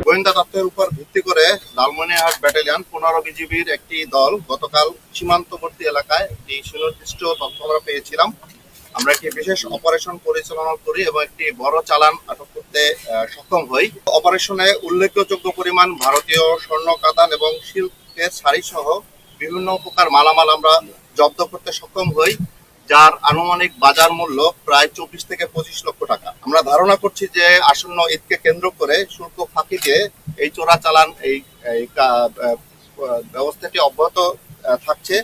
গোয়েন্দা তথ্যের উপর ভিত্তি করে লালমনিরহাট ব্যাটালিয়ন 15 বিজিবির একটি দল গতকাল সীমান্তবর্তী এলাকায় একটি সুনির্দিষ্ট তথ্য আমরা পেয়েছিলাম। আমরা একটি বিশেষ অপারেশন পরিচালনা করি এবং একটি বড় চালান আটক করতে সক্ষম হই। অপারেশনে উল্লেখযোগ্য পরিমাণ ভারতীয় স্বর্ণ, কাতান এবং সিল্কের শাড়ি সহ বিভিন্ন প্রকার মালামাল আমরা জব্দ করতে সক্ষম হই, যার আনুমানিক বাজার মূল্য প্রায় 24 থেকে 25 লক্ষ টাকা। আমরা ধারণা করছি যে আসন্ন ঈদকে কেন্দ্র করে শুল্ক ফাঁকি দিয়ে এই চোরাচালান এই ব্যবস্থাটি অব্যাহত থাকছে।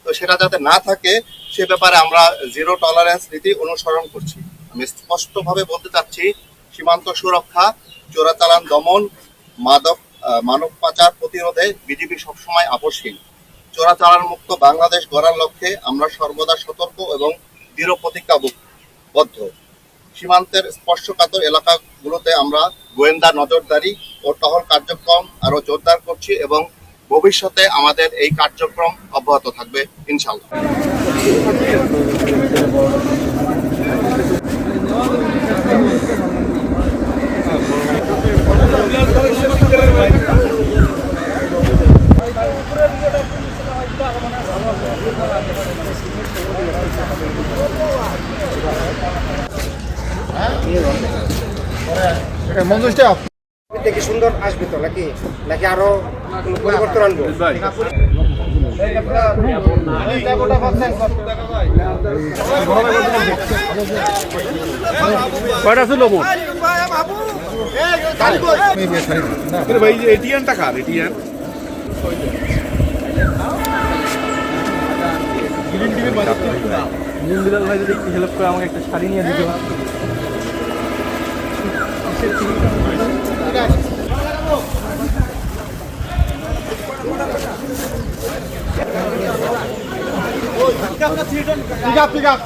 তো সেটা যাতে না থাকে সে ব্যাপারে আমরা জিরো টলারেন্স নীতি অনুসরণ করছি। আমি স্পষ্টভাবে বলতে চাচ্ছি, সীমান্ত সুরক্ষা, চোরাচালান দমন, মানব পাচার প্রতিরোধে বিজিবি সবসময় আপোষহীন। চোরাচালান মুক্ত বাংলাদেশ গড়ার লক্ষ্যে আমরা সর্বদা সতর্ক এবং দৃঢ় প্রতিজ্ঞাবদ্ধ। সীমান্তের স্পর্শকাতর এলাকাগুলোতে আমরা গোয়েন্দা নজরদারি ও টহল কার্যক্রম আরো জোরদার করছি এবং ভবিষ্যতে আমাদের এই কার্যক্রম অব্যাহত থাকবে ইনশাআল্লাহ। দেখি সুন্দর আসবে তো নাকি নাকি আরো পরিবর্তন আনবো? কয়টা ছিল মোট? ভাই এটিএন টাকা এটিএন ভাই যদি একটু হেল্প করে আমাকে একটা শাড়ি নিয়ে দিতে পারে। Pick up.